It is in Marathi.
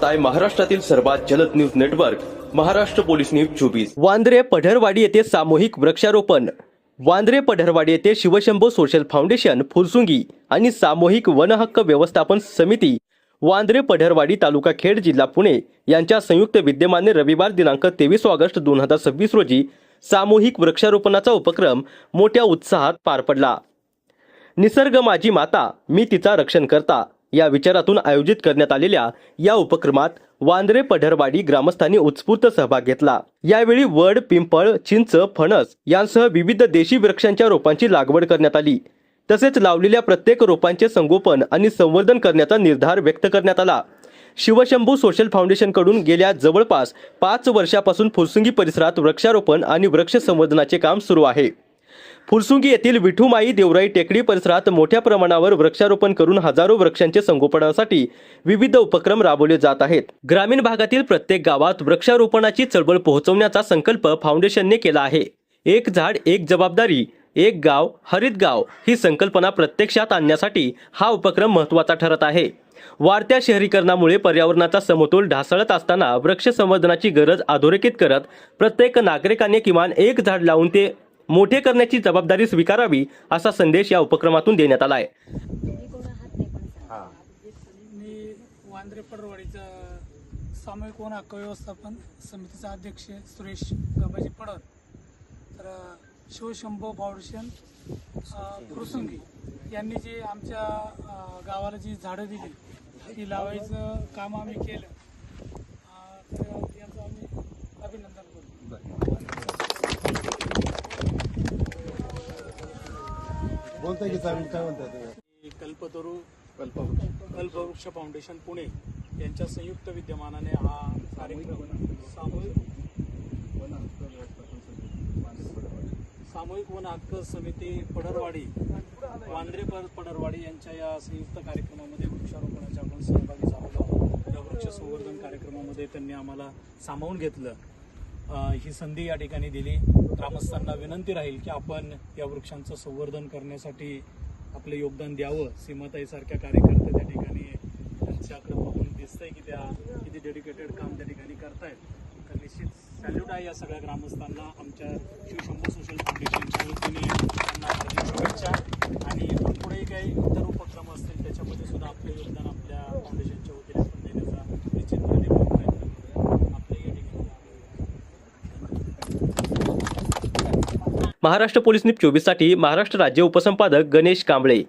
पाहताय महाराष्ट्रातील सर्वात जलद news network Maharashtra police news 24। Vandre Padharwadi येथे सामूहिक वृक्षारोपण। वांद्रे पढरवाडी येथे शिवशंभो सोशल फाउंडेशन फुरसुंगी आणि सामूहिक वनहक्क व्यवस्थापन समिती वांद्रे पढरवाडी तालुका खेड जिल्हा पुणे यांच्या संयुक्त विद्यमाने रविवार दिनांक 23 ऑगस्ट 2026 रोजी सामूहिक वृक्षारोपणाचा उपक्रम मोठ्या उत्साहात पार पडला। निसर्ग माझी माता मी तिचा रक्षण करता या विचारातून आयोजित करण्यात आलेल्या या उपक्रमात वांद्रे पढरवाडी ग्रामस्थांनी उत्स्फूर्त सहभाग घेतला। यावेळी वड, पिंपळ, चिंच, फणस यांसह विविध देशी वृक्षांच्या रोपांची लागवड करण्यात आली। तसेच लावलेल्या प्रत्येक रोपांचे संगोपन आणि संवर्धन करण्याचा निर्धार व्यक्त करण्यात आला। शिवशंभू सोशल फाउंडेशन कडून गेल्या जवळपास 5 वर्षापासून फुरसुंगी परिसरात वृक्षारोपण आणि वृक्ष संवर्धनाचे काम सुरू आहे। फुरसुंगी येथील विठुमाई देवराई टेकडी परिसरात मोठ्या प्रमाणावर वृक्षारोपण करून हजारो वृक्षांचे संगोपनासाठी विविध उपक्रम राबवले जात आहेत। ग्रामीण भागातील प्रत्येक गावात वृक्षारोपणाची चळवळ पोहोचवण्याचा संकल्प फाउंडेशनने केला आहे। एक झाड एक जबाबदारी, एक गाव हरित गाव ही संकल्पना प्रत्यक्षात आणण्यासाठी हा उपक्रम महत्त्वाचा ठरत आहे। वाढत्या शहरीकरणामुळे पर्यावरणाचा समतोल ढासळत असताना वृक्ष संवर्धनाची गरज अधोरेखित करत प्रत्येक नागरिकाने किमान एक झाड लावून ते मोठे करण्याची जबाबदारी स्वीकारावी असा संदेश या उपक्रमातून देण्यात आला आहे। मी वांद्रे पढरवाडीचा सामूहिक वन हक्क व्यवस्थापन समितीचा अध्यक्ष सुरेश गबाजी पडर। तर शिवशंभो फाउंडेशन फुरसुंगी यांनी जी आमच्या गावाला जी झाडं दिली ती लावायचं काम आम्ही केलं, तर याचं आम्ही अभिनंदन करतो। बोलताय की चालेल, काय म्हणताय? कल्पतरू कल्पवृक्ष फाउंडेशन पुणे यांच्या संयुक्त विद्यमानाने हा कार्यक्रम सामूहिक वन हक्क समिती पढरवाडी वांद्रे पढरवाडी यांच्या या संयुक्त कार्यक्रमामध्ये वृक्षारोपणाच्या आपण सहभागी झालो आहोत। या वृक्ष संवर्धन कार्यक्रमामध्ये त्यांनी आम्हाला सामावून घेतलं। ही संधी या ठिकाणी दिली। ग्रामस्थांना विनंती राहील की आपण या वृक्षांचं संवर्धन करण्यासाठी आपले योगदान द्यावं। सीमाताईसारख्या कार्यकर्ते त्या ठिकाणी त्यांच्याकडे बघून दिसतंय की त्या किती डेडिकेटेड काम त्या ठिकाणी करतायत। तर निश्चित सॅल्यूट आहे या सगळ्या ग्रामस्थांना। आमच्या शिवशंभो सोशल फाउंडेशनच्या वतीने त्यांना हार्दिक शुभेच्छा। आणि पुढेही काही इतर उपक्रम असतील त्याच्यामध्ये सुद्धा आपले योगदान आपल्या फाउंडेशनच्या वतीने आपण देण्याचा निश्चितपणे प्रयत्न करू। आपल्या या ठिकाणी महाराष्ट्र पोलीस न्यूज 24 साठी महाराष्ट्र राज्य उपसंपादक गणेश कांबळे।